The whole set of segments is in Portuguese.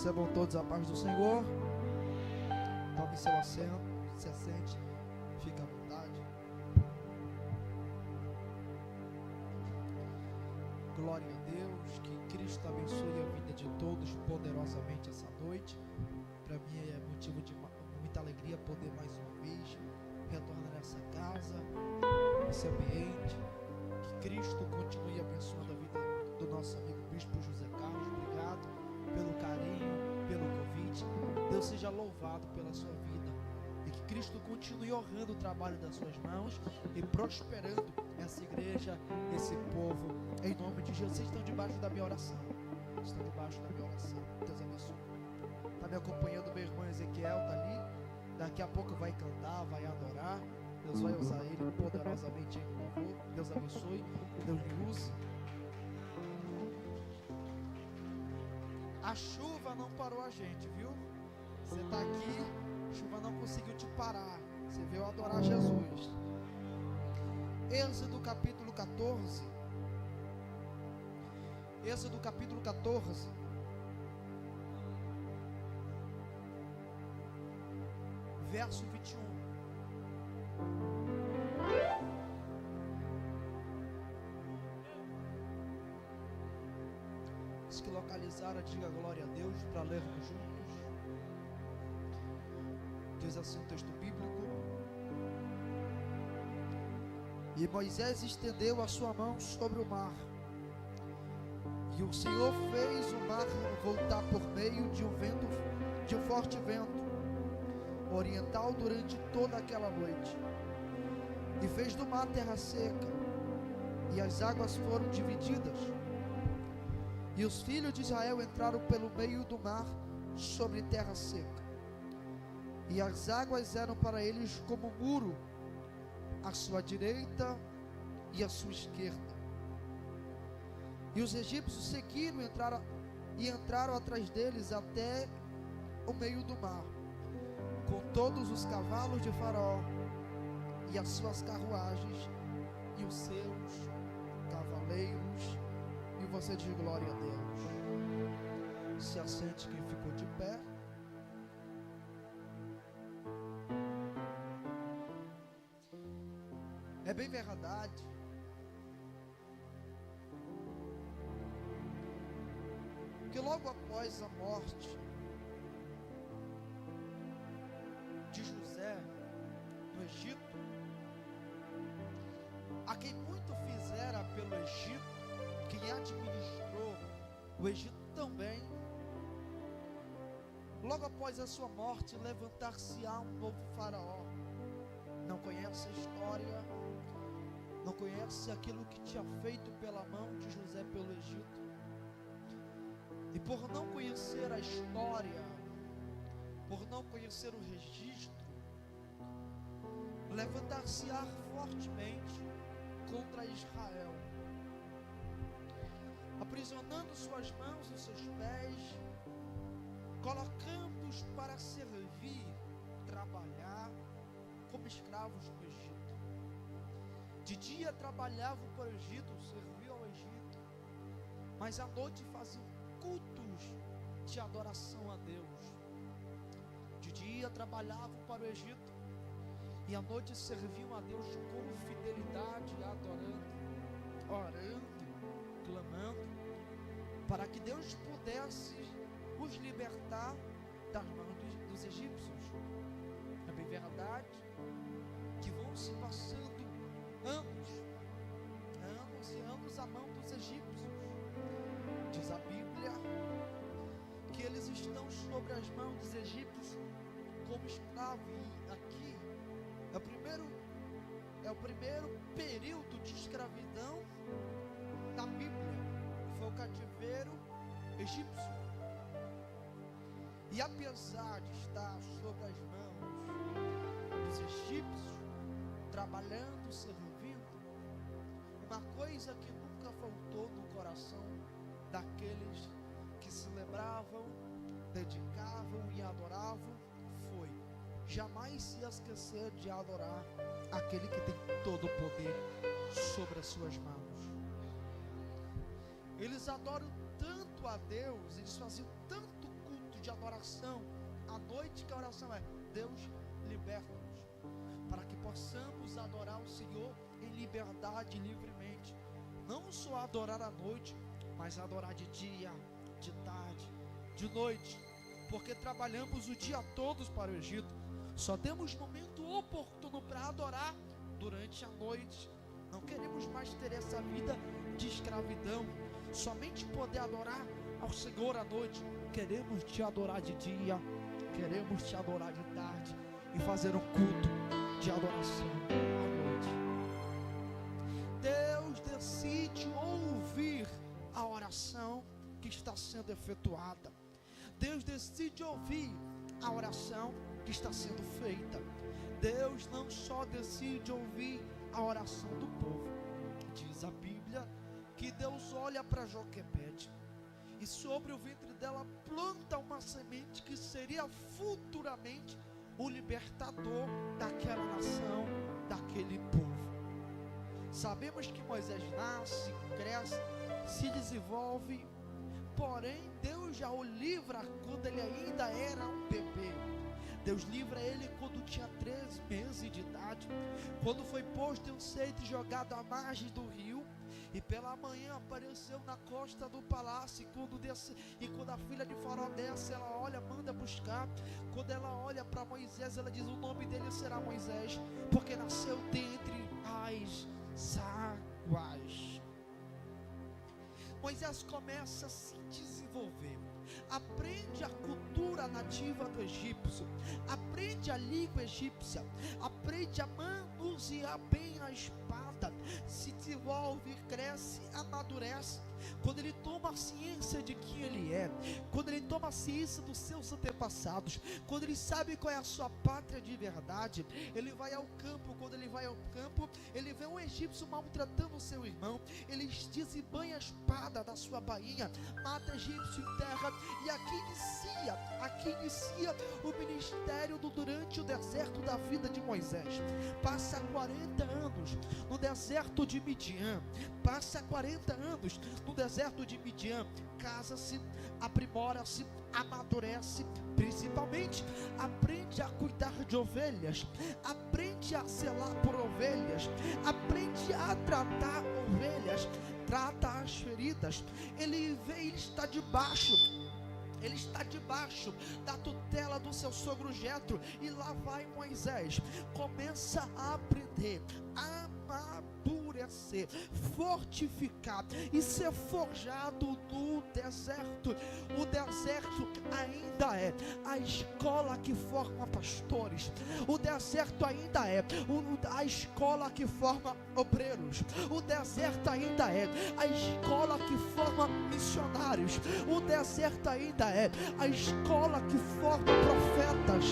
Recebam todos a paz do Senhor. Tome seu assento, se assente, fique à vontade. Glória a Deus, que Cristo abençoe a vida de todos poderosamente essa noite. Para mim é motivo de muita alegria poder mais uma vez retornar a essa casa, esse ambiente. Que Cristo continue abençoando a vida do nosso amigo Bispo José Carlos. Obrigado pelo carinho, pelo convite. Deus seja louvado pela sua vida e que Cristo continue honrando o trabalho das suas mãos e prosperando essa igreja, esse povo, em nome de Jesus. Vocês estão debaixo da minha oração. Estão debaixo da minha oração. Deus abençoe. Está me acompanhando meu irmão Ezequiel, está ali. Daqui a pouco vai cantar, vai adorar. Deus vai usar ele poderosamente em louvor. Deus abençoe, Deus lhe use. A chuva não parou a gente, viu? Você está aqui, a chuva não conseguiu te parar. Você veio adorar Jesus. Êxodo capítulo 14. Êxodo capítulo 14. Verso 21. Os que localizaram, diga glória a Deus para lermos juntos. Diz assim o texto bíblico: E Moisés estendeu a sua mão sobre o mar, e o Senhor fez o mar voltar por meio de um forte vento oriental durante toda aquela noite, e fez do mar terra seca, e as águas foram divididas, e os filhos de Israel entraram pelo meio do mar sobre terra seca, e as águas eram para eles como um muro à sua direita e à sua esquerda. E os egípcios seguiram e entraram atrás deles até o meio do mar, com todos os cavalos de Faraó e as suas carruagens e os seus cavaleiros. E você diz glória a Deus. Se assente quem ficou de pé. É bem verdade que logo após a morte de José no Egito, a quem muito fizera pelo Egito, quem administrou o Egito também, logo após a sua morte, levantar-se-á um novo faraó. Não conhece a história, não conhece aquilo que tinha feito pela mão de José pelo Egito, e por não conhecer a história, por não conhecer o registro, levantar-se-á fortemente contra Israel, aprisionando suas mãos e seus pés, colocando-os para servir, trabalhar como escravos no Egito. De dia trabalhavam para o Egito, serviam ao Egito, mas à noite faziam cultos de adoração a Deus. De dia trabalhavam para o Egito e à noite serviam a Deus com fidelidade, adorando, orando, clamando, para que Deus pudesse os libertar das mãos dos egípcios. É bem verdade que vão se passando anos e anos à mão dos egípcios. Diz a Bíblia que eles estão sobre as mãos dos egípcios como escravos. E aqui é o primeiro período de escravidão na Bíblia. Foi o cativeiro egípcio. E apesar de estar sobre as mãos dos egípcios, trabalhando, servindo, uma coisa que nunca faltou no coração daqueles que celebravam, dedicavam e adoravam foi jamais se esquecer de adorar aquele que tem todo o poder sobre as suas mãos. Eles adoram tanto a Deus, eles faziam tanto culto de adoração. A noite que a oração é: Deus, liberta-nos, para que possamos adorar o Senhor em liberdade, livremente. Não só adorar à noite, mas adorar de dia, de tarde, de noite, porque trabalhamos o dia todo para o Egito. Só temos momento oportuno para adorar durante a noite. Não queremos mais ter essa vida de escravidão, somente poder adorar ao Senhor à noite. Queremos te adorar de dia, queremos te adorar de tarde e fazer um culto de adoração à noite. Deus decide ouvir a oração que está sendo efetuada. Deus decide ouvir a oração que está sendo feita. Deus não só decide ouvir a oração do povo. Diz a Bíblia que Deus olha para Joquebede e sobre o ventre dela planta uma semente que seria futuramente o libertador daquela nação, daquele povo. Sabemos que Moisés nasce, cresce, se desenvolve, porém Deus já o livra quando ele ainda era um bebê. Deus livra ele quando tinha 13 meses de idade, quando foi posto em um cesto e jogado à margem do rio, e pela manhã apareceu na costa do palácio. E quando a filha de Faraó desce, ela olha, manda buscar. Quando ela olha para Moisés, ela diz: o nome dele será Moisés, porque nasceu dentre as águas. Moisés começa a se desenvolver, aprende a cultura nativa do egípcio, aprende a língua egípcia, aprende a manusear bem a espada, se desenvolve, cresce, amadurece. Quando ele toma a ciência de quem ele é, quando ele toma a ciência dos seus antepassados, quando ele sabe qual é a sua pátria de verdade, ele vai ao campo. Quando ele vai ao campo, ele vê um egípcio maltratando o seu irmão, ele desembanha a espada da sua bainha, mata egípcio em terra, e aqui inicia o ministério durante o deserto da vida de Moisés. Passa 40 anos no deserto de Midian, passa 40 anos no deserto de Midian, casa-se, aprimora-se, amadurece, principalmente aprende a cuidar de ovelhas, aprende a zelar por ovelhas, aprende a tratar ovelhas, trata as feridas. Ele está debaixo da tutela do seu sogro Jetro, e lá vai Moisés, começa a aprender, a amadurecer, fortificar e ser forjado no deserto. O deserto ainda é a escola que forma pastores, o deserto ainda é a escola que forma obreiros, o deserto ainda é a escola que forma missionários, o deserto ainda é a escola que forma profetas,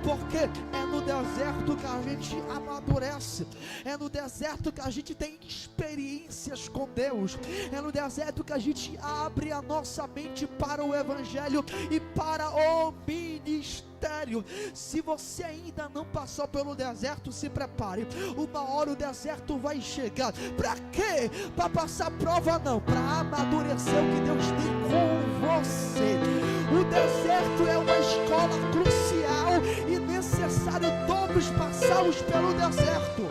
porque é no deserto que a gente amadurece, é no deserto que a gente tem experiências com Deus, é no deserto que a gente abre a nossa mente para o Evangelho e para o ministério. Se você ainda não passou pelo deserto, se prepare, uma hora o deserto vai chegar. Para quê? Para passar prova? Não, para amadurecer o que Deus tem com você. O deserto é uma escola crucial e necessário todos passarmos pelo deserto.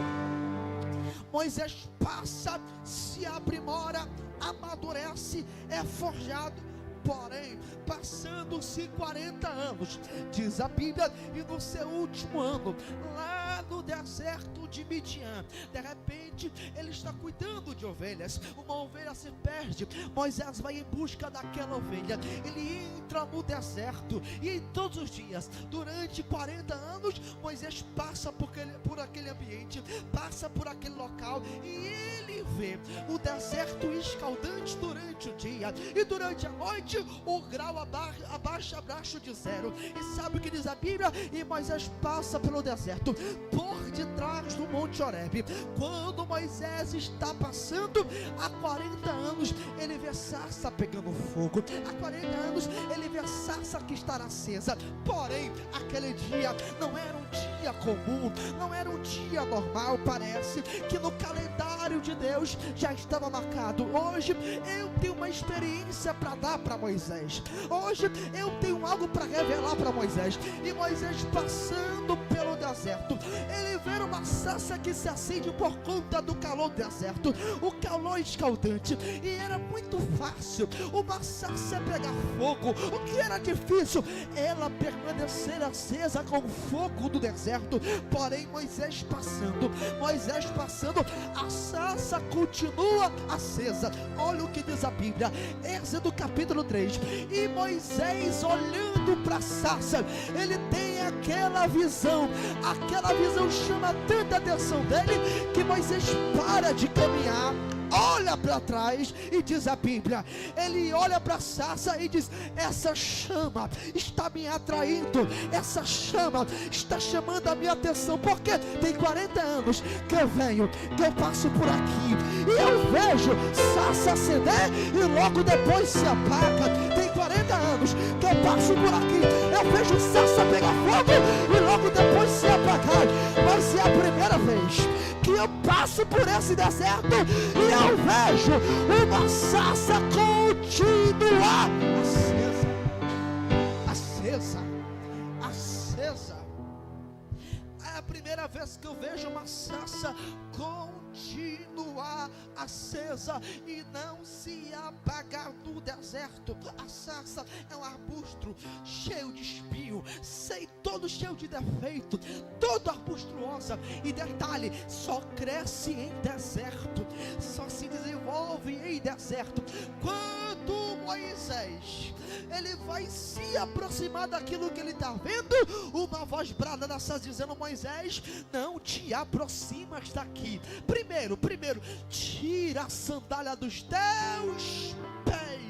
Moisés passa, se aprimora, amadurece, é forjado. Porém, passando-se 40 anos, diz a Bíblia, e no seu último ano, lá no deserto de Midian, de repente, ele está cuidando de ovelhas, uma ovelha se perde, Moisés vai em busca daquela ovelha, ele entra no deserto, e todos os dias, durante 40 anos, Moisés passa por aquele ambiente, passa por aquele local, e ele vê o deserto escaldante durante o dia, e durante a noite, o grau abaixa abaixo de zero. E sabe o que diz a Bíblia? E Moisés passa pelo deserto. Por detrás do no Monte Horebe. Quando Moisés está passando, há 40 anos ele vê sarça pegando fogo, há 40 anos ele vê a sarça que está acesa. Porém, aquele dia não era um dia comum, não era um dia normal. Parece que no calendário de Deus já estava marcado. Hoje eu tenho uma experiência para dar para Moisés, hoje eu tenho algo para revelar para Moisés. E Moisés, passando pelo deserto, ele vê uma sarça que se acende por conta do calor do deserto, o calor escaldante. E era muito fácil uma sarça pegar fogo. O que era difícil? Ela permanecer acesa com o fogo do deserto. Porém, Moisés passando, a sarça continua acesa. Olha o que diz a Bíblia, Êxodo capítulo 3. E Moisés, olhando para a sarça, ele tem aquela visão chama tanta atenção dele, que Moisés para de caminhar, olha para trás, e diz a Bíblia, ele olha para a sarça e diz: essa chama está me atraindo, essa chama está chamando a minha atenção, porque tem 40 anos que eu venho, que eu passo por aqui, e eu vejo sarça acender e logo depois se apaga. Tem 40 anos que eu passo por aqui, eu vejo sarça pegar fogo e logo depois se apagar, mas é a primeira vez que eu passo por esse deserto e eu vejo uma sarça continuar acesa. É a primeira vez que eu vejo uma sarça continuar acesa e não se apagar no deserto. A sarça é um arbusto cheio de espinho, todo cheio de defeito, todo arbustuosa. E detalhe, só cresce em deserto, só se desenvolve em deserto. Quando Moisés ele vai se aproximar daquilo que ele está vendo, uma voz brada da sarça dizendo: Moisés, não te aproximas daqui. Primeiro, tira a sandália dos teus pés.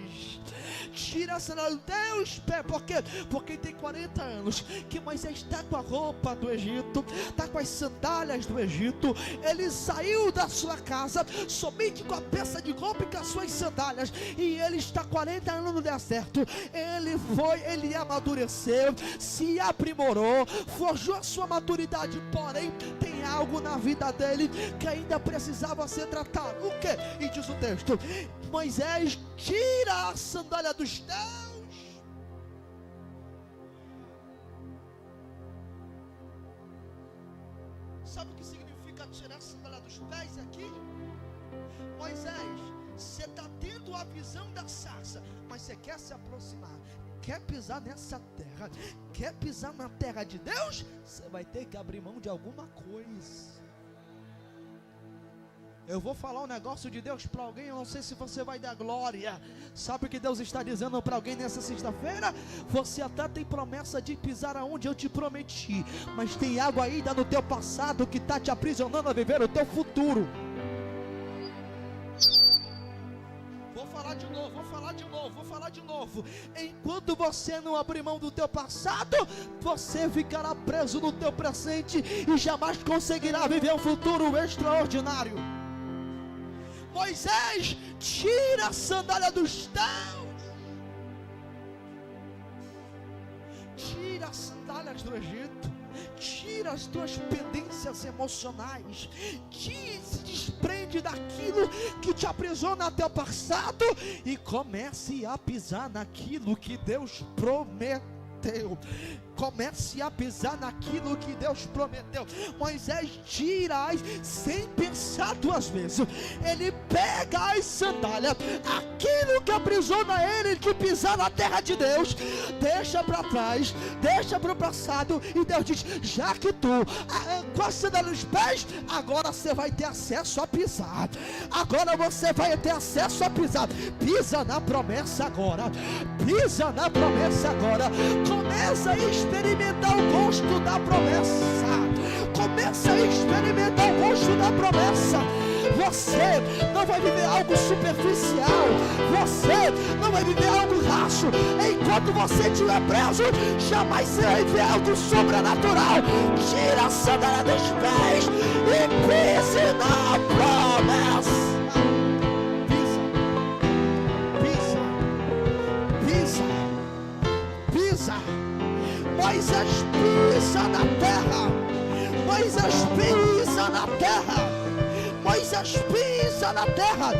Tira a sandália dos teus pés. Por quê? Porque tem 40 anos que Moisés está com a roupa do Egito, está com as sandálias do Egito. Ele saiu da sua casa somente com a peça de roupa e com as suas sandálias, e ele está 40 anos no deserto. Ele amadureceu, se aprimorou, forjou a sua maturidade. Porém, tem algo na vida dele que ainda precisava ser tratado. O que? E diz o texto: Moisés tira a sandália dos teus. Sabe o que significa tirar a sandália dos pés aqui? Moisés, você está tendo a visão da sarça, mas você quer se aproximar, quer pisar nessa terra, quer pisar na terra de Deus, você vai ter que abrir mão de alguma coisa. Eu vou falar um negócio de Deus para alguém, eu não sei se você vai dar glória. Sabe o que Deus está dizendo para alguém nessa sexta-feira? Você até tem promessa de pisar aonde eu te prometi, mas tem algo ainda no teu passado que está te aprisionando a viver o teu futuro. Vou falar de novo. Enquanto você não abrir mão do teu passado, você ficará preso no teu presente e jamais conseguirá viver um futuro extraordinário. Moisés, tira a sandália dos teus. Tira as sandálias do Egito. Tira as tuas pendências emocionais. Se desprende daquilo que te aprisiona até o passado e comece a pisar naquilo que Deus prometeu. Comece a pisar naquilo que Deus prometeu. Moisés tira sem pensar duas vezes. Ele pega as sandálias, aquilo que aprisiona ele de pisar na terra de Deus, deixa para trás, deixa para o passado. E Deus diz: já que tu com a sandália nos pés, agora você vai ter acesso a pisar. Agora você vai ter acesso a pisar. Pisa na promessa agora. Pisa na promessa agora. Começa a experimentar o gosto da promessa. Começa a experimentar o gosto da promessa. Você não vai viver algo superficial. Você não vai viver algo raso. Enquanto você estiver preso, jamais você vai viver algo sobrenatural. Tira a sandália dos pés e pise na promessa. Moisés pisa na terra. Moisés pisa na terra. Moisés pisa na terra.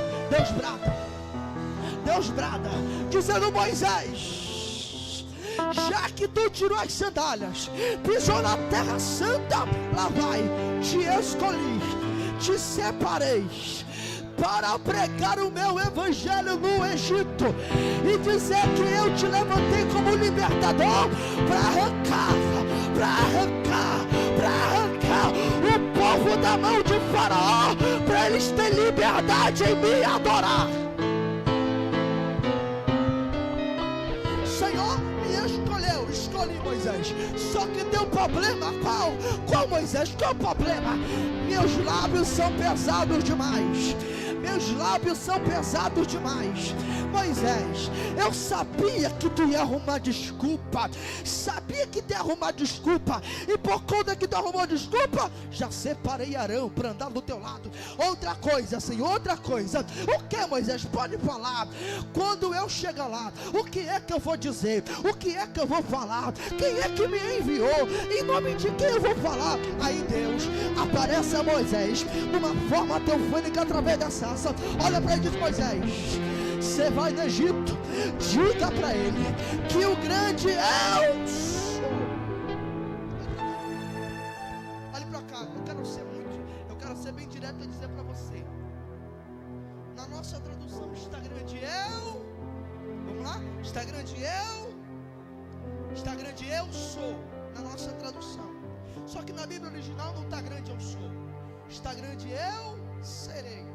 Deus brada, dizendo: Moisés, já que tu tirou as sandálias, pisou na terra santa, lá vai, te escolhi, te separei para pregar o meu evangelho no Egito e dizer que eu te levantei como libertador para arrancar o povo da mão de Faraó, para eles terem liberdade em me adorar. Senhor me escolheu, escolhi Moisés, só que tem um problema. Qual Moisés? Qual o problema? Meus lábios são pesados demais. Meus lábios são pesados demais. Moisés, eu sabia que tu ia arrumar desculpa. Sabia que tu ia arrumar desculpa. E por conta que tu arrumou desculpa, já separei Arão para andar do teu lado. Outra coisa, Senhor, outra coisa. O que, Moisés? Pode falar. Quando eu chegar lá, o que é que eu vou dizer? O que é que eu vou falar? Quem é que me enviou? Em nome de quem eu vou falar? Aí Deus aparece a Moisés numa forma teofânica através da sarça. Olha para ele e diz: Moisés, você vai no Egito, diga para ele que o grande eu sou. Olhe para cá, eu quero ser bem direto e dizer para você. Na nossa tradução está grande eu. Vamos lá? Está grande eu sou. Na nossa tradução. Só que na Bíblia original não está grande eu sou. Está grande eu serei.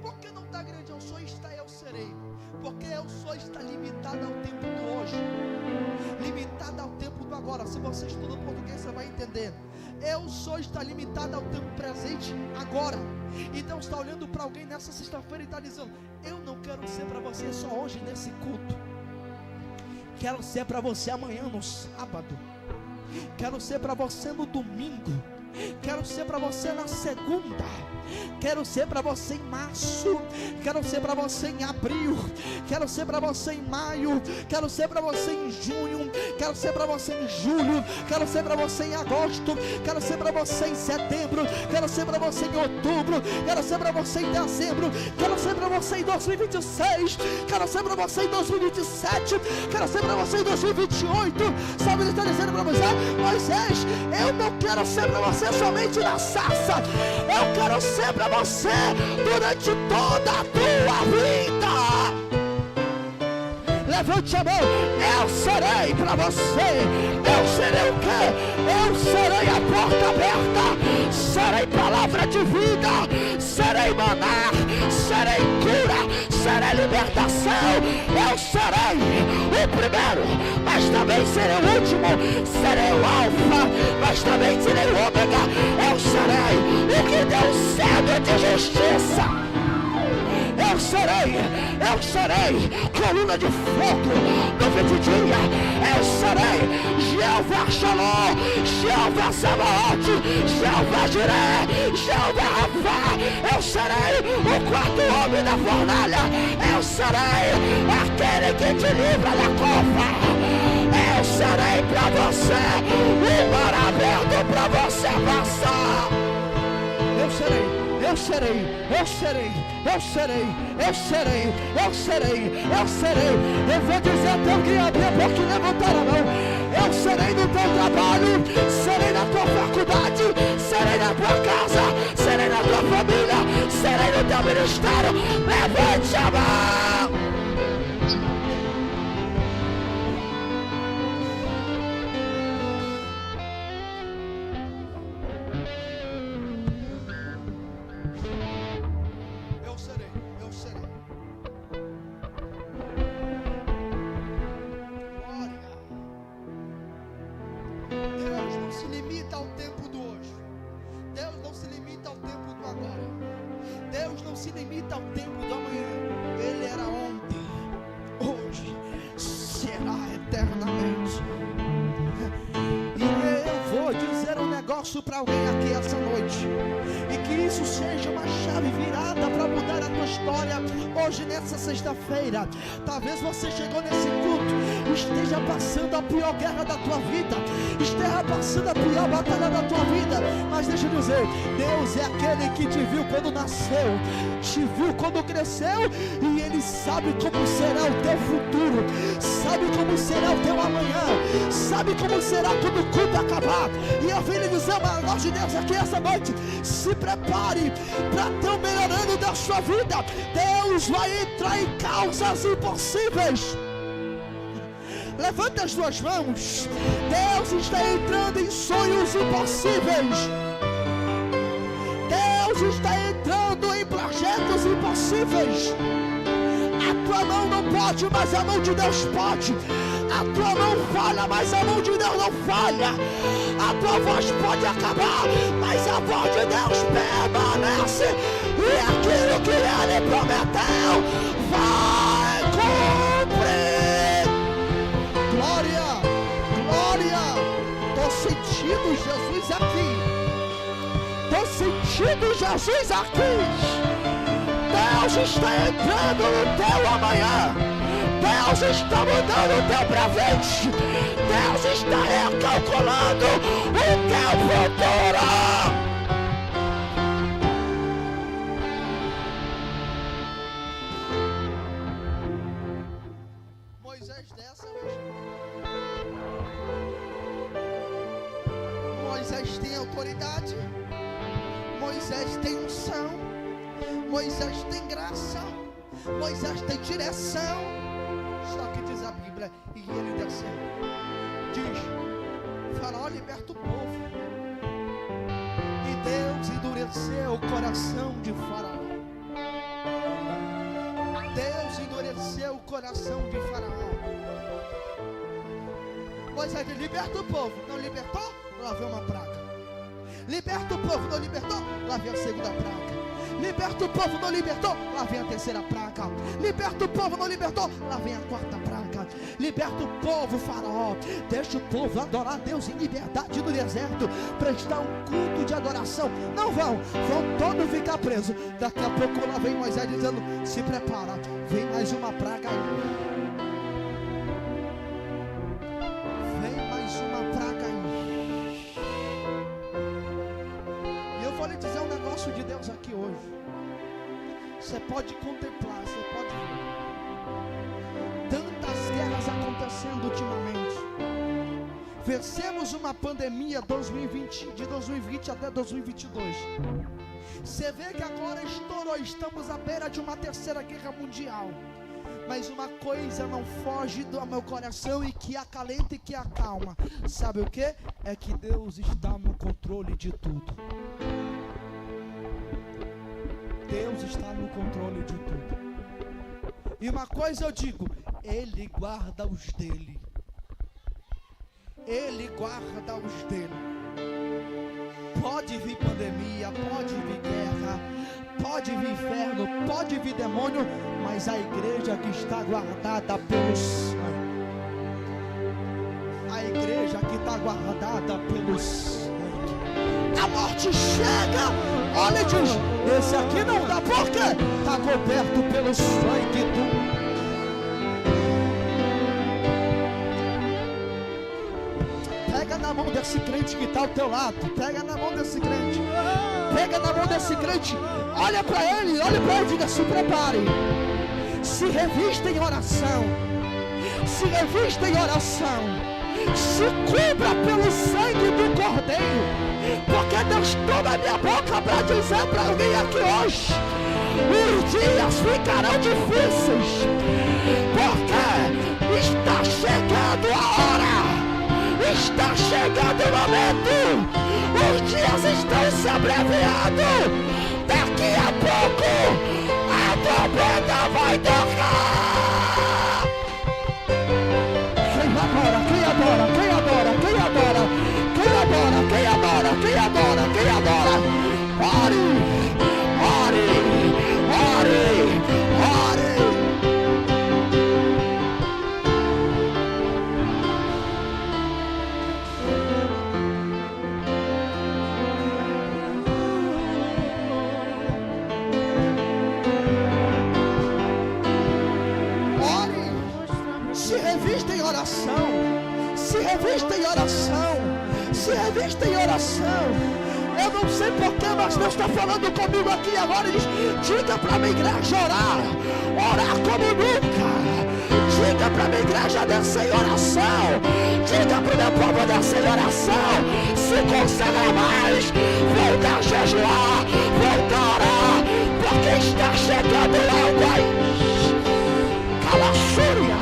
Por que não está grande eu sou e está eu serei? Porque eu sou está limitado ao tempo do hoje, limitado ao tempo do agora. Se você estudou português, você vai entender. Eu sou está limitado ao tempo presente agora. Então está olhando para alguém nessa sexta-feira e está dizendo: eu não quero ser para você só hoje nesse culto. Quero ser para você amanhã no sábado. Quero ser para você no domingo. Quero ser para você na segunda. Quero ser para você em março. Quero ser para você em abril. Quero ser para você em maio. Quero ser para você em junho. Quero ser para você em julho. Quero ser para você em agosto. Quero ser para você em setembro. Quero ser para você em outubro. Quero ser para você em dezembro. Quero ser para você em 2026. Quero ser para você em 2027. Quero ser para você em 2028. Sabe, ele está dizendo para você: Moisés, eu não quero ser para você somente na sarça. Eu quero ser para você durante toda a tua vida. Levante a mão. Eu serei para você. Eu serei o quê? Eu serei a porta aberta. Serei palavra de vida. Serei maná. Serei cura. Serei libertação. Eu serei o primeiro, mas também serei o último. Serei o alfa, mas também serei o ômega. Eu serei o que deu cedo de justiça. Eu serei coluna de fogo no de dia. Eu serei Jeová Shalom, Jeová Sabaoth, Jeová Jireh, Jeová Rafa. Eu serei o quarto homem da fornalha. Eu serei aquele que te livra da cova. Eu serei para você o mar aberto para você passar. Eu serei. Eu serei, eu serei, eu serei, eu serei, eu serei, eu serei. Eu vou dizer até alguém abrir a boca e levantar a mão. Eu serei no teu trabalho, serei na tua faculdade, serei na tua casa, serei na tua família, serei no teu ministério. Levante a mão. se limita ao tempo do amanhã. Ele era ontem, hoje, será eternamente. E eu vou dizer um negócio para alguém aqui essa noite, e que isso seja uma chave virada para mudar a tua história hoje, nessa sexta-feira. Talvez você chegou nesse culto, esteja passando a pior guerra da tua vida, esteja passando a pior batalha da tua vida, mas deixa eu dizer, Deus é aquele que te viu quando nasceu, te viu quando cresceu, e Ele sabe como será o teu futuro, sabe como será o teu amanhã, sabe como será quando o culto acabar. E eu vim lhe dizer uma voz de Deus aqui essa noite: se prepare para ter o melhor ano da sua vida. Deus vai entrar em causas impossíveis. Levanta as duas mãos. Deus está entrando em sonhos impossíveis. Deus está entrando em projetos impossíveis. A tua mão não pode, mas a mão de Deus pode. A tua mão falha, mas a mão de Deus não falha. A tua voz pode acabar, mas a voz de Deus permanece. E aquilo que Ele prometeu vai cumprir. Glória, glória. Estou sentindo Jesus aqui. Estou sentindo Jesus aqui. Deus está entrando no teu amanhã. Deus está mudando o teu presente. Deus está recalculando o teu futuro. Moisés dessa hoje. Moisés tem autoridade. Moisés tem unção. Moisés tem graça. Moisés tem direção. Só que diz a Bíblia, e ele desceu. Diz: Faraó liberta o povo. E Deus endureceu o coração de Faraó. Deus endureceu o coração de Faraó. Moisés liberta o povo. Não libertou? Lá vem uma praga. Liberta o povo. Não libertou? Lá vem a segunda praga. Liberta o povo, não libertou? Lá vem a terceira praga. Liberta o povo, não libertou? Lá vem a quarta praga. Liberta o povo, Faraó. Deixa o povo adorar a Deus em liberdade no deserto, prestar um culto de adoração. Não vão todos ficar presos. Daqui a pouco lá vem Moisés dizendo: se prepara, vem mais uma praga aí. Vem mais uma praga aí. E eu vou lhe dizer um negócio de Deus aqui hoje. Você pode contemplar, você pode ver tantas guerras acontecendo ultimamente. Vencemos uma pandemia de 2020 até 2022. Você vê que agora estourou, estamos à beira de uma terceira guerra mundial. Mas uma coisa não foge do meu coração e que acalenta e que acalma. Sabe o que? É que Deus está no controle de tudo. Deus está no controle de tudo. E uma coisa eu digo: Ele guarda os dele. Ele guarda os dele. Pode vir pandemia, pode vir guerra, pode vir inferno, pode vir demônio, mas a igreja que está guardada pelo sangue, a igreja que está guardada pelo sangue, a morte chega, olha e diz: esse aqui não dá, por quê? Está coberto pelo sangue do... Pega na mão desse crente que está ao teu lado. Pega na mão desse crente. Pega na mão desse crente. Olha para ele e diga: se prepare. Se revista em oração. Se revista em oração. Se cubra pelo sangue do Cordeiro. Porque Deus toma a minha boca para dizer para alguém aqui hoje: os dias ficarão difíceis. Porque está chegando a hora. Está chegando o momento. Os dias estão se abreviando. Daqui a pouco a trombeta vai tocar. Quem adora, quem adora, quem adora, quem adora, quem adora, quem adora, quem adora, quem adora. Ore, ore, oração. Se revista em oração. Se revista em oração. Eu não sei porquê, mas Deus está falando comigo aqui agora. Ele diz: diga para a minha igreja orar. Orar como nunca. Diga para a minha igreja descer em oração. Diga para o meu povo descer em oração. Se consagra mais. Voltar a jejuar. Voltar a orar. Porque está chegando algo aí. Calaçúria.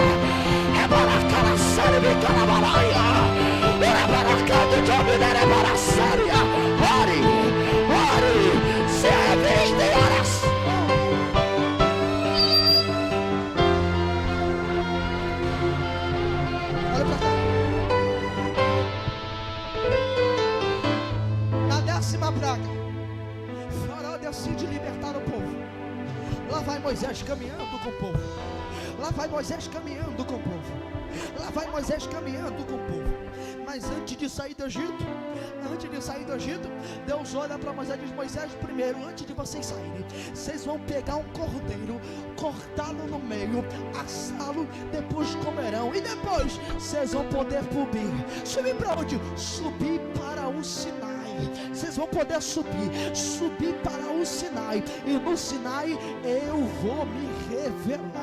É baracala séria. Me calabaraia. Ora baracado de ominar é baraçária. Ore. Ore. Se revista em oração. Praga, Faraó decide libertar o povo. Lá vai Moisés caminhando com o povo. Lá vai Moisés caminhando com o povo. Lá vai Moisés caminhando com o povo. Mas antes de sair do Egito, Deus olha para Moisés e diz: Moisés, primeiro, antes de vocês saírem, vocês vão pegar um cordeiro, cortá-lo no meio, assá-lo, depois comerão, e depois vocês vão poder subir para onde? Subir para o Sinai. Vocês vão poder subir para o Sinai, e no Sinai eu vou me revelar.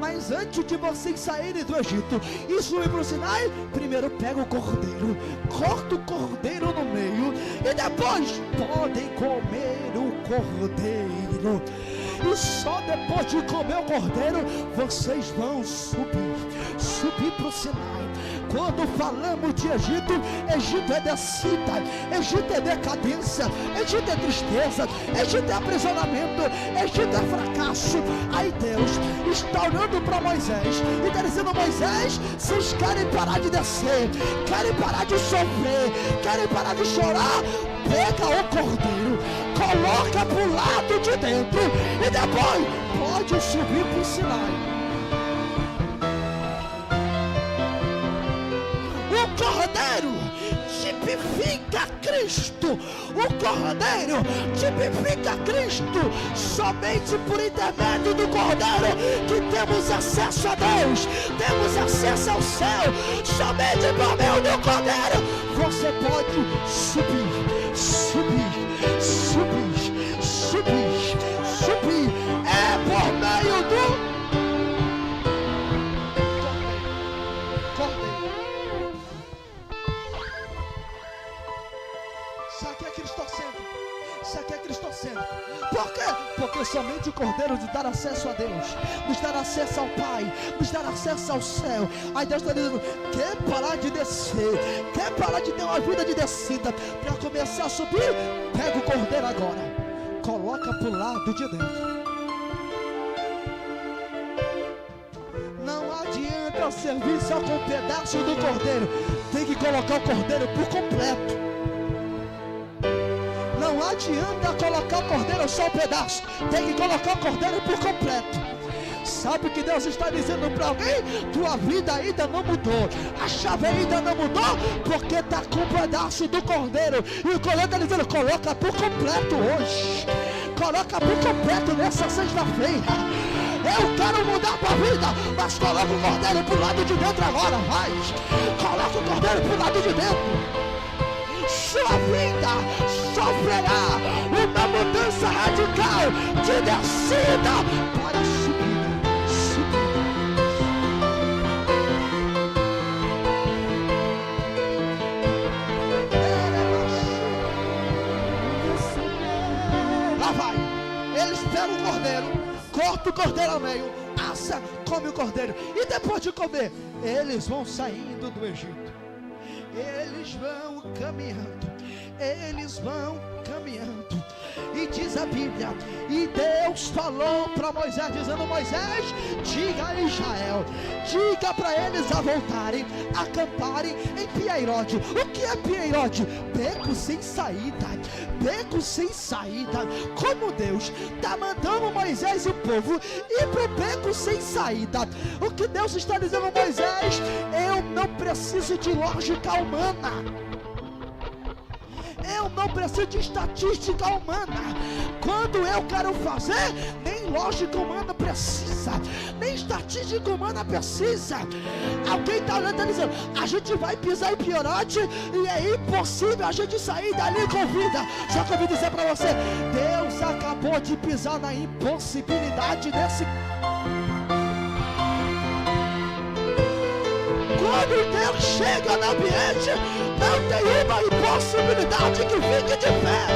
Mas antes de vocês saírem do Egito e subir para o Sinai, primeiro pega o cordeiro, corta o cordeiro no meio, e depois podem comer o cordeiro. E só depois de comer o cordeiro, vocês vão subir para o Sinai. Quando falamos de Egito, Egito é descida, Egito é decadência, Egito é tristeza, Egito é aprisionamento, Egito é fracasso. Aí Deus está olhando para Moisés e está dizendo: Moisés, vocês querem parar de descer, querem parar de sofrer, querem parar de chorar? Pega o cordeiro, coloca para o lado de dentro, e depois pode subir para o Sinai. O cordeiro tipifica Cristo. O cordeiro tipifica Cristo. Somente por intermédio do cordeiro que temos acesso a Deus, temos acesso ao céu. Somente por meio do cordeiro você pode subir. É por meio do Por quê? Porque somente o cordeiro nos dá acesso a Deus, nos dá acesso ao Pai, nos dá acesso ao céu. Aí Deus está dizendo: quer parar de descer, quer parar de ter uma vida de descida, para começar a subir? Pega o cordeiro agora, coloca para o lado de dentro. Não adianta servir só com um pedaço do cordeiro, tem que colocar o cordeiro por completo. Não adianta colocar o cordeiro só um pedaço, tem que colocar o cordeiro por completo. Sabe o que Deus está dizendo para alguém? Tua vida ainda não mudou, a chave ainda não mudou, porque está com um pedaço do cordeiro. E o cordeiro está dizendo: coloca por completo hoje, coloca por completo nessa sexta-feira. Eu quero mudar tua vida, mas coloca o cordeiro para o lado de dentro agora. Vai, coloca o cordeiro para o lado de dentro. Sua vida sofrerá uma mudança radical de descida para subida. Lá vai. Eles pegam o cordeiro, cortam o cordeiro ao meio, assa, come o cordeiro, e depois de comer, eles vão saindo do Egito. Eles vão caminhando, e diz a Bíblia, e Deus falou para Moisés, dizendo: Moisés, diga a Israel, diga para eles a voltarem, acamparem em Piairode. O que é Piairode? Beco sem saída, beco sem saída. Como Deus está mandando Moisés e o povo ir para o beco sem saída. O que Deus está dizendo: Moisés, eu não preciso de lógica humana, eu não preciso de estatística humana. Quando eu quero fazer, nem nem lógica humana precisa, nem estatística humana precisa. Alguém está olhando e dizendo: a gente vai pisar em Piorote e é impossível a gente sair dali com vida. Só que eu vou dizer para você: Deus acabou de pisar na impossibilidade desse. Quando Deus chega no ambiente, não tem uma impossibilidade que fique de pé.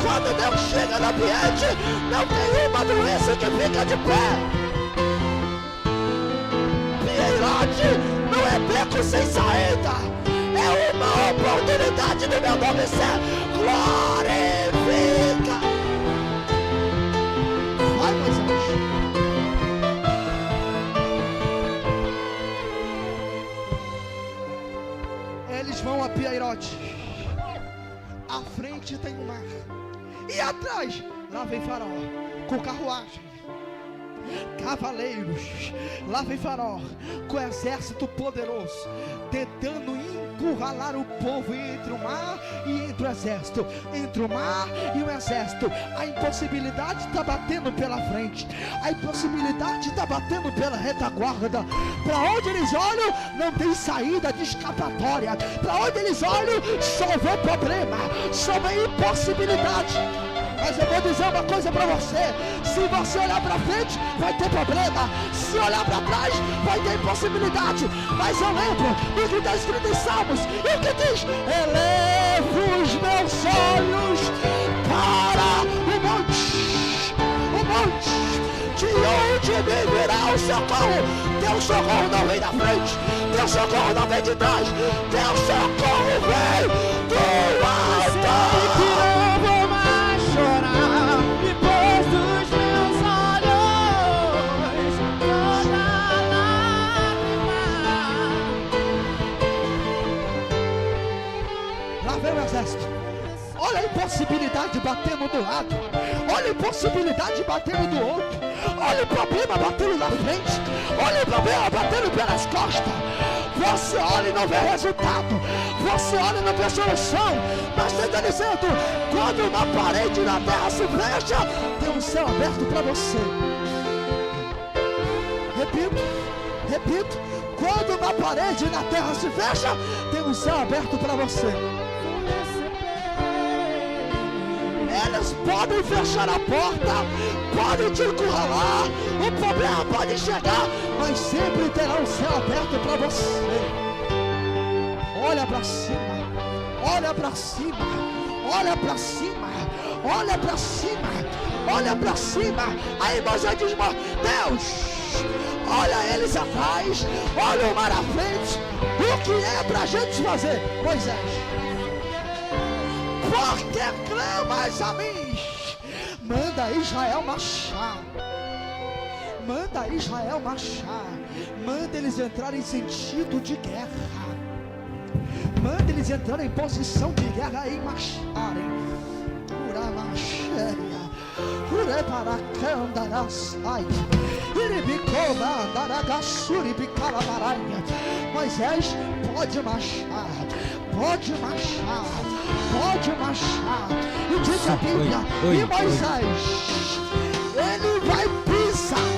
Quando Deus chega no ambiente, não tem uma doença que fica de pé. Piedade não é beco sem saída, é uma oportunidade do meu nome ser glorifica. Vai, Moisés. Eles vão a Piairote. À frente tem o mar. E atrás, lá vem Faraó, com carruagem, cavaleiros. Lá vem Faraó, com exército poderoso, tentando encurralar o povo entre o mar e entre o exército. Entre o mar e o exército. A impossibilidade está batendo pela frente, a impossibilidade está batendo pela retaguarda. Para onde eles olham, não tem saída de escapatória. Para onde eles olham, só vê problema, só vê impossibilidade. Mas eu vou dizer uma coisa para você: se você olhar para frente, vai ter problema. Se olhar para trás, vai ter impossibilidade. Mas eu lembro do que está escrito em Salmos, e o que diz: elevo os meus olhos para o monte, de onde me virá o socorro. Teu socorro não vem da frente, teu socorro não vem de trás, teu socorro vem do alto. Olha a impossibilidade batendo do lado, olha a impossibilidade batendo do outro, olha o problema batendo na frente, olha o problema batendo pelas costas. Você olha e não vê resultado, você olha e não vê solução. Mas você está dizendo: quando uma parede na terra se fecha, tem um céu aberto para você. Repito, quando uma parede na terra se fecha, tem um céu aberto para você. Eles podem fechar a porta, podem te encurralar, o problema pode chegar, mas sempre terá um céu aberto para você. Olha para cima, olha para cima, olha para cima, olha para cima, olha para cima. Aí Moisés diz: Deus, olha eles atrás, olha o mar à frente, o que é para a gente fazer? Moisés: porque clamas a mim, manda Israel marchar, manda Israel marchar, manda eles entrarem em sentido de guerra, manda eles entrarem em posição de guerra e marcharem. Uramaxéria, ureparacandaraçai, iribicomandaragassuribicalamaranha. Moisés, pode marchar, pode marchar, pode marchar. E diz a Bíblia: e Moisés, ele vai pisar,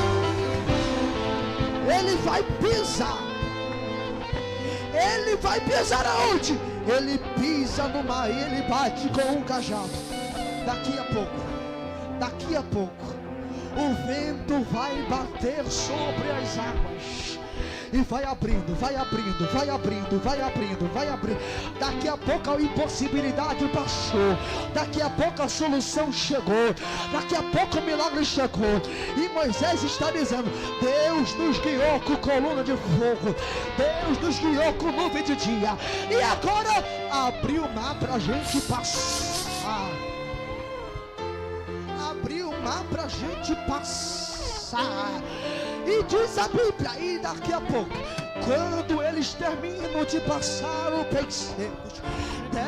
ele vai pisar, ele vai pisar aonde? Ele pisa no mar e ele bate com um cajado. Daqui a pouco, o vento vai bater sobre as águas. E vai abrindo, vai abrindo, vai abrindo, vai abrindo, vai abrindo. Daqui a pouco a impossibilidade passou. Daqui a pouco a solução chegou. Daqui a pouco o milagre chegou. E Moisés está dizendo: Deus nos guiou com coluna de fogo, Deus nos guiou com nuvem de dia. E agora abriu o mar para a gente passar. Abriu o mar para a gente passar. E diz a Bíblia: e daqui a pouco, quando eles terminam de passar o peixe secos, de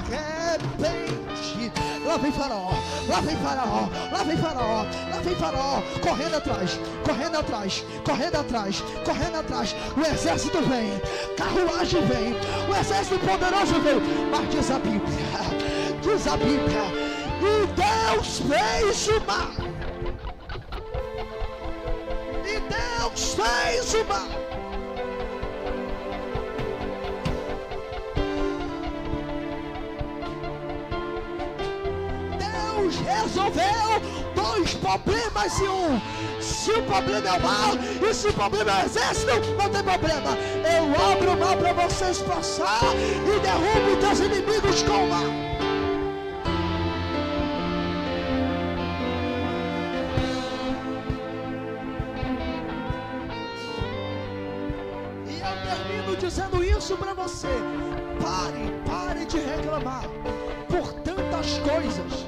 repente, lá vem Faraó, lá vem Faraó, lá vem Faraó, lá vem Faraó, correndo atrás, correndo atrás, correndo atrás, correndo atrás. O exército vem, carruagem vem, o exército poderoso vem. Mas diz a Bíblia, E Deus fez o mar. E Deus fez o mar. Deus resolveu 2 problemas em um. Se o problema é o mar e se o problema é o exército, não tem problema. Eu abro o mar para vocês passar e derrubo teus inimigos com o mar. E eu termino dizendo isso para você. Pare de reclamar por tantas coisas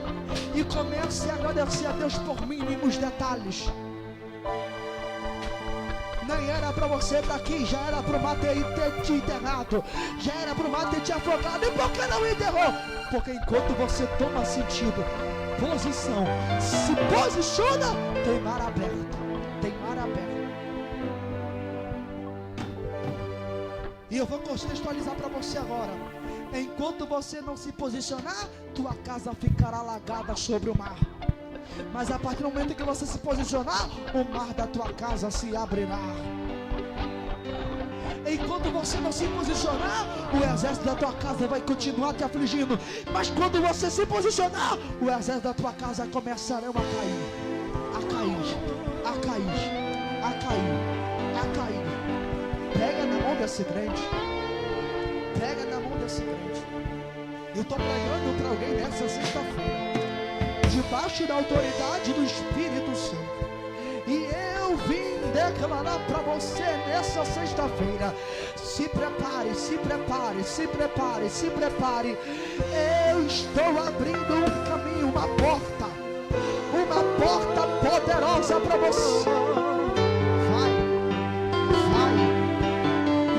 e comece a agradecer a Deus por mínimos detalhes. Nem era para você estar aqui, já era para o mar ter te enterrado, já era para o mar ter te afogado. E por que não enterrou? Porque enquanto você toma sentido, posição, se posiciona, tem mar aberto, tem mar aberto. E eu vou contextualizar para você agora. Enquanto você não se posicionar, tua casa ficará alagada sobre o mar. Mas a partir do momento que você se posicionar, o mar da tua casa se abrirá. Enquanto você não se posicionar, o exército da tua casa vai continuar te afligindo. Mas quando você se posicionar, o exército da tua casa começarão a cair. A cair, a cair, a cair, a cair. Pega na mão desse crente. Pega na mão desse crente. Eu estou pregando para alguém nessa sexta-feira, debaixo da autoridade do Espírito Santo. E eu vim declarar para você nessa sexta-feira: se prepare, se prepare, se prepare, se prepare. Eu estou abrindo um caminho, uma porta poderosa para você. Vai, vai,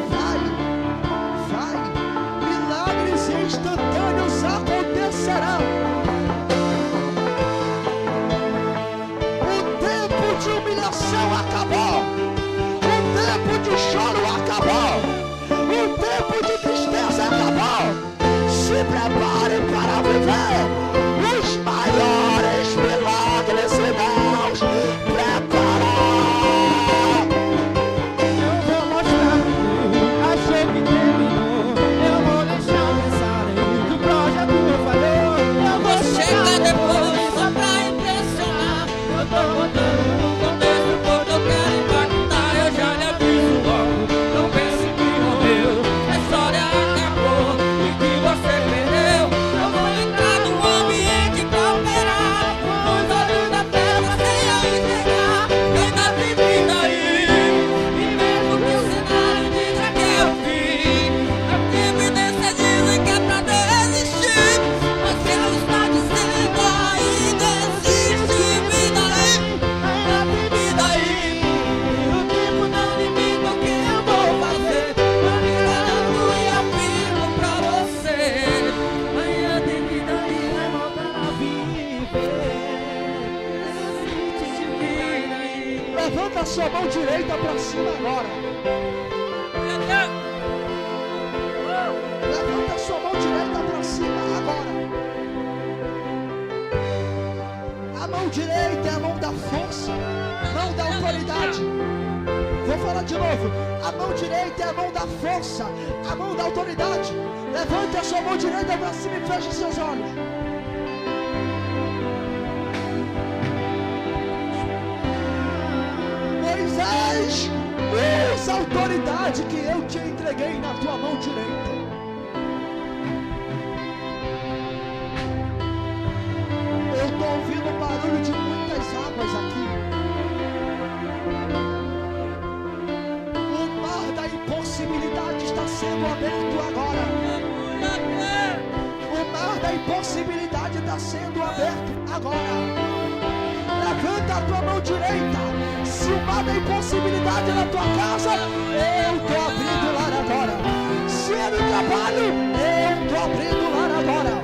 vai, vai. Milagres instantâneos acontecerão. De humilhação acabou, o tempo de choro acabou, o tempo de tristeza acabou. Se prepare para viver os maiores milagres e Deus preparar. Eu vou mostrar que achei que terminou, eu vou deixar pensar em que o projeto falhou. Eu vou chegar depois só pra impressionar. Eu tô rodando. Levanta a sua mão direita para cima agora. Levanta a sua mão direita para cima agora. A mão direita é a mão da força, mão da autoridade. Vou falar de novo. A mão direita é a mão da força, a mão da autoridade. Levanta a sua mão direita para cima e feche seus olhos. Moisés, usa a autoridade que eu te entreguei na tua mão direita. Eu estou ouvindo o barulho de muitas águas aqui. O mar da impossibilidade está sendo aberto agora. O mar da impossibilidade está sendo aberto agora. Levanta a tua mão direita. Se o mar da impossibilidade é na tua casa, eu estou abrindo o lar agora. Se é no trabalho, eu estou abrindo o lar agora.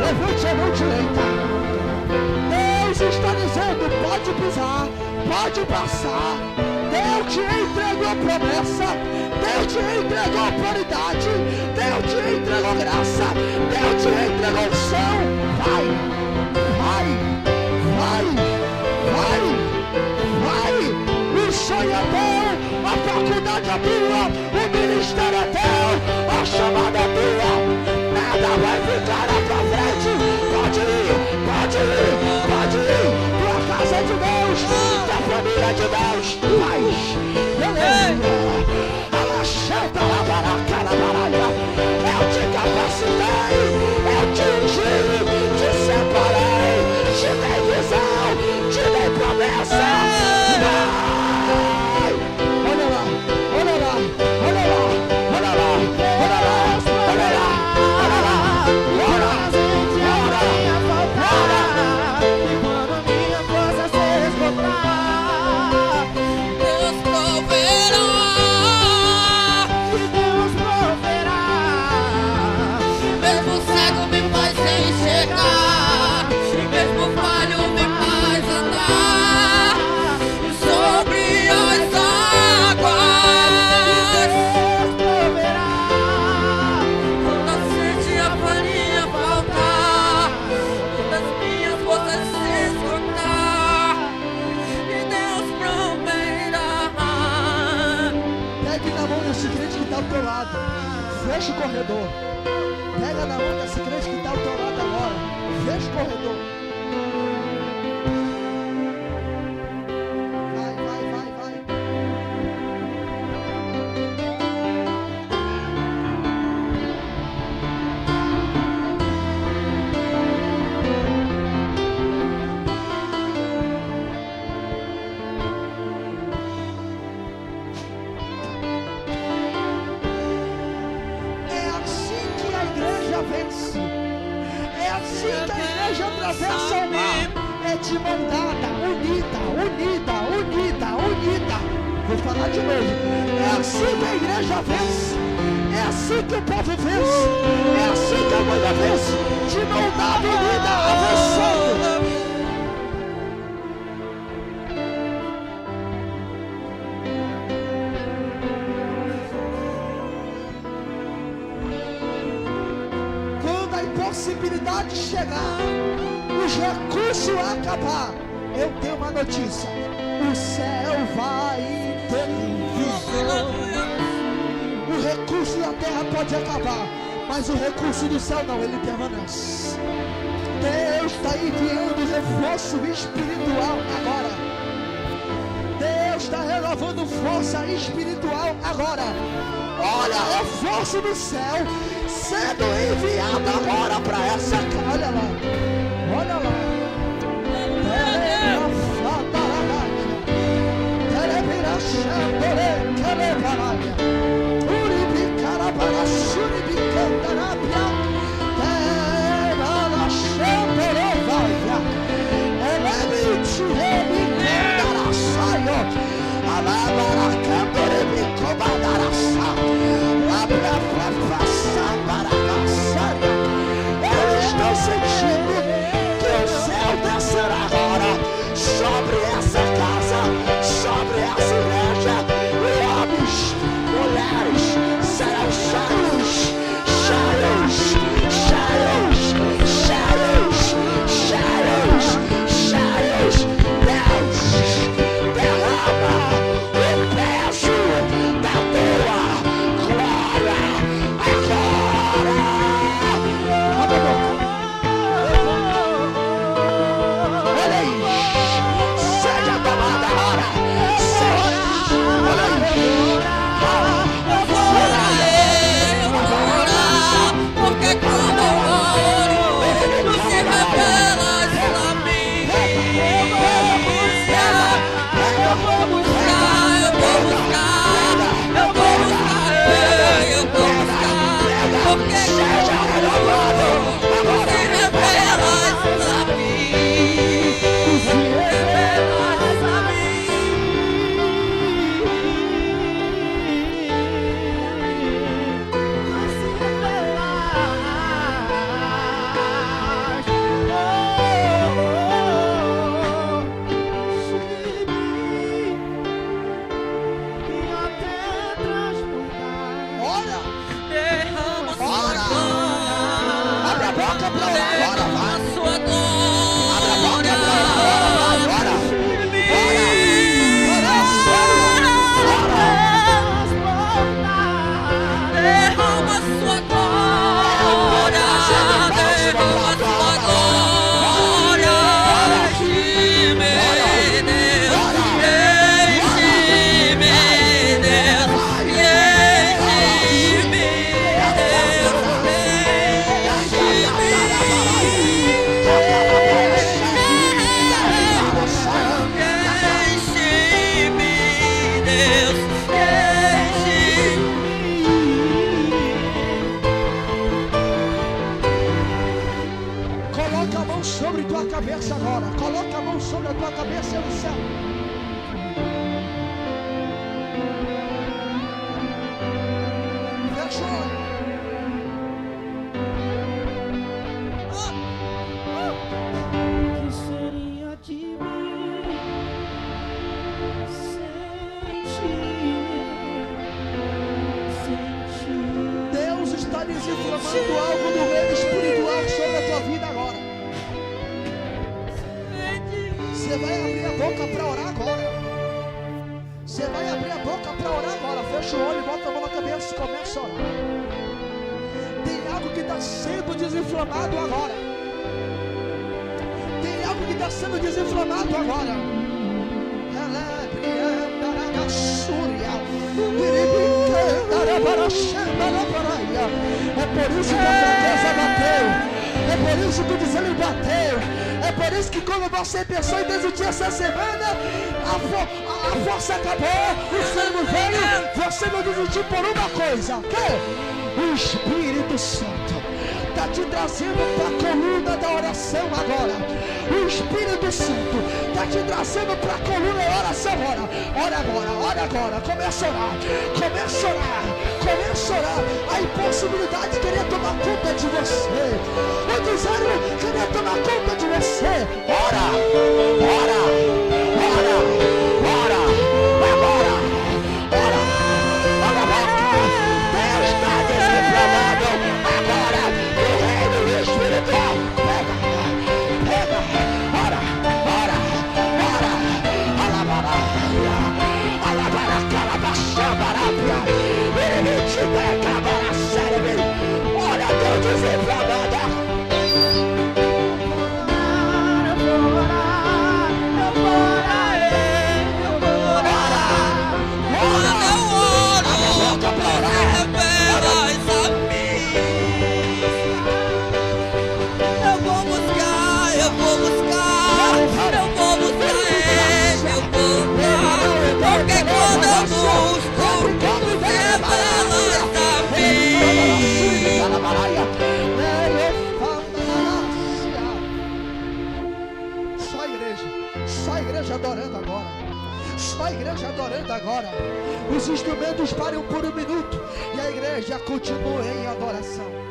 Levante a mão direita. Deus está dizendo: pode pisar, pode passar. Deus te entregou promessa, Deus te entregou autoridade, Deus te entregou graça, Deus te entregou unção. Vai, vai, vai, vai, vai. O sonho é teu, a faculdade é tua, o ministério é teu, a chamada é tua. Nada vai ficar na tua frente. Pode ir, pode ir, pode ir. Tua casa é de Deus, tua família é de Deus. Paz, beleza. Alaxanta, labaraca, labaralha. Eu te capacitei, eu te ungi, te separei, te dei visão, te dei promessa. Vai! Olha lá, olha lá, olha lá, olha lá, olha lá, olha lá, olha lá, olha lá. E quando minha força se esgotar, Deus proverá. E Deus proverá. Mesmo cego me faz enxergar, mesmo falho me faz andar sobre as águas. Deus proverá. Quando a sede e a farinha faltar, quando as minhas forças se esgotar, e Deus proverá. Pegue na mão desse crente que está ao teu lado. Fecha o corredor. Pega na mão desse crente que está ao teu lado agora. Fecha o corredor. Vai, vai, vai, vai. É assim que a igreja vence. É assim que a igreja atravessa o mar. É de mão dada, unida, unida, unida, unida. Vou falar de novo. É assim que a igreja vence. É assim que o povo vence. É assim que a mulher vence. De mão dada, unida, avançando. Quando a impossibilidade chegar, os recursos acabar, eu tenho uma notícia: o céu vai intervir. O recurso da terra pode acabar, mas o recurso do céu não, ele permanece. Deus está enviando reforço espiritual agora. Deus está renovando força espiritual agora. Olha, reforço do céu sendo enviado agora para essa casa. Olha lá, olha lá. Eu estou sentindo que o céu descerá agora sobre essa casa, sobre essa igreja. E homens, mulheres, fecha o olho. Que seria de mim sem ti? Deus está desinflamando algo no reino espiritual sobre a tua vida agora. Você vai abrir a boca para orar agora. Você vai abrir a boca para orar agora. Fecha o olho, bota a mão na cabeça e começa a orar. Tem algo que está sendo desinflamado agora. Tem algo que está sendo desinflamado agora. É por isso que a fraqueza bateu. É por isso que o desânimo bateu. É por isso que quando você pensou em desistir essa semana, a força acabou, o desânimo veio. Você não desistiu por uma coisa, que o Espírito Santo está te trazendo para a coluna da oração agora. O Espírito Santo está te trazendo para a coluna da oração agora. Ora agora, ora agora. Começa a orar, começa a orar, começa a orar. A impossibilidade de querer tomar conta de você, o desânimo querer tomar conta de você. Ora, ora, ora, ora, agora, ora, ora. Deus está desinflamando agora o reino espiritual. Pega, ora, ora, ora, alabaraia, alabaracarabachambarabia, ele te pega agora, sério, ora, Deus desinflamando. Adorando agora, só a igreja adorando agora. Os instrumentos param por um minuto e a igreja continua em adoração.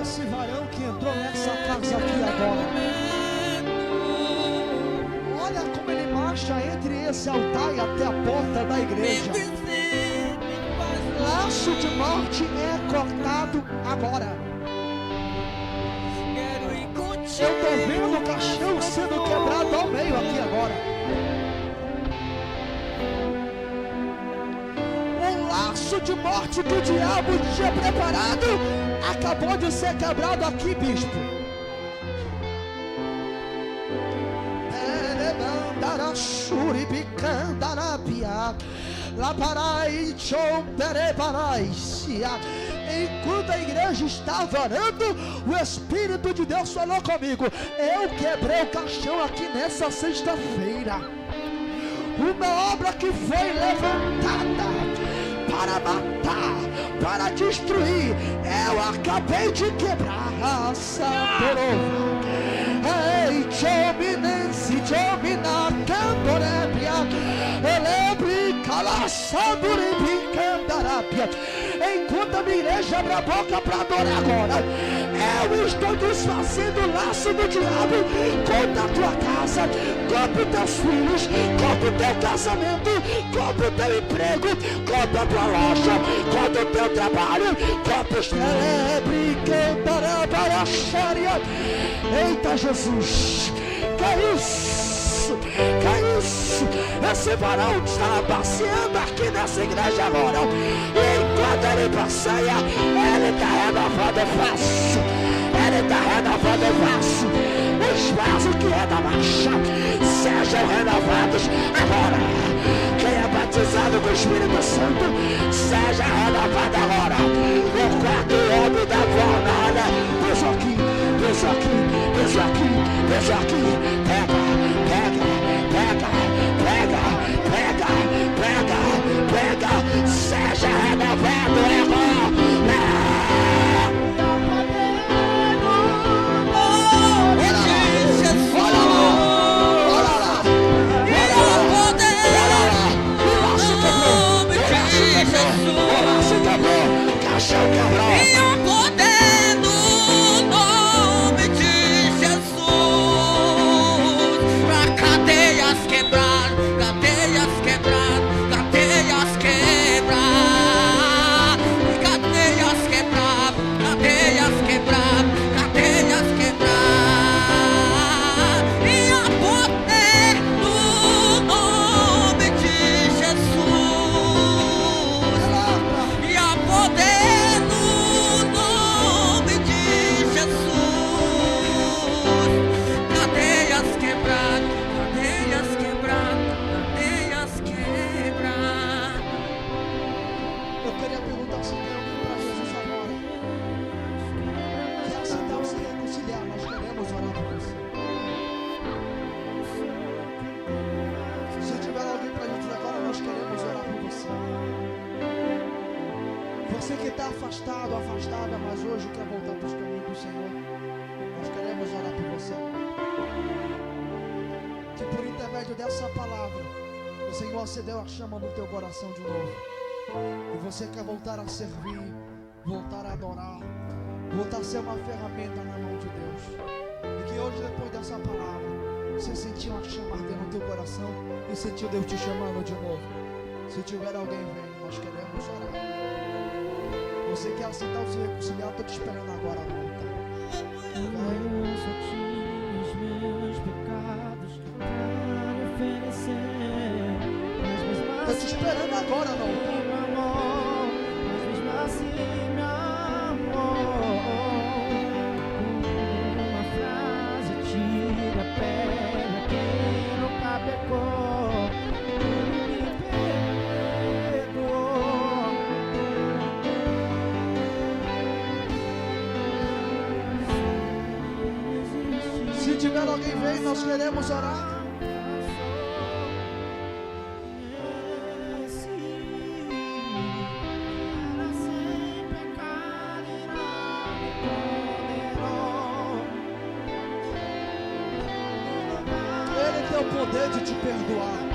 Esse varão que entrou nessa casa aqui agora, olha como ele marcha entre esse altar e até a porta da igreja. Laço de morte é cortado agora. Eu estou vendo o caixão sendo quebrado ao meio aqui agora. O laço de morte que o diabo tinha preparado acabou de ser quebrado aqui, bispo. Enquanto a igreja estava orando, o Espírito de Deus falou comigo. Eu quebrei o caixão aqui nessa sexta-feira. Uma obra que foi levantada para matar, para destruir, eu acabei de quebrar a Saporova. Ei, Jominense, Jomina, Candorebia, Elebre, Calaçaduribi, Candarabia. Enquanto a minha igreja abre a boca para adorar agora, eu estou desfazendo o laço do diabo contra a tua casa, contra os teus filhos, contra o teu casamento, contra o teu emprego, contra a tua loja, contra o teu trabalho, contra os celebre, cantarabaraxaria. Eita Jesus, que é isso? Que é isso? Esse varão está passeando aqui nessa igreja agora. E enquanto ele passeia, ele está renovando o vaso. Ele está renovando o vaso. Os vasos que é da marcha sejam renovados agora. Quem é batizado com o Espírito Santo seja renovado agora. O quarto homem da jornada, deixa aqui, deixa aqui, deixa aqui, deixa aqui. Pega, pega, pega, Você que está afastado, afastada, mas hoje quer voltar para os caminhos do Senhor, nós queremos orar por você. Que por intermédio dessa palavra, o Senhor acendeu a chama no teu coração de novo. E você quer voltar a servir, voltar a adorar, voltar a ser uma ferramenta na mão de Deus. E que hoje, depois dessa palavra, você sentiu uma chama ardendo no teu coração e sentiu Deus te chamando de novo. Se tiver alguém vendo, nós queremos orar. Você quer aceitar o seu reconciliar? Estou te esperando agora, volta. Eu só tinha os meus pecados para oferecer, mas mesmo assim, Estou te esperando agora, não. meu amor, mas mesmo assim, meu amor, uma frase tira a pedra quem nunca pecou, me perdoou. Se tiver alguém vendo, nós queremos orar. Ele tem o poder de te perdoar.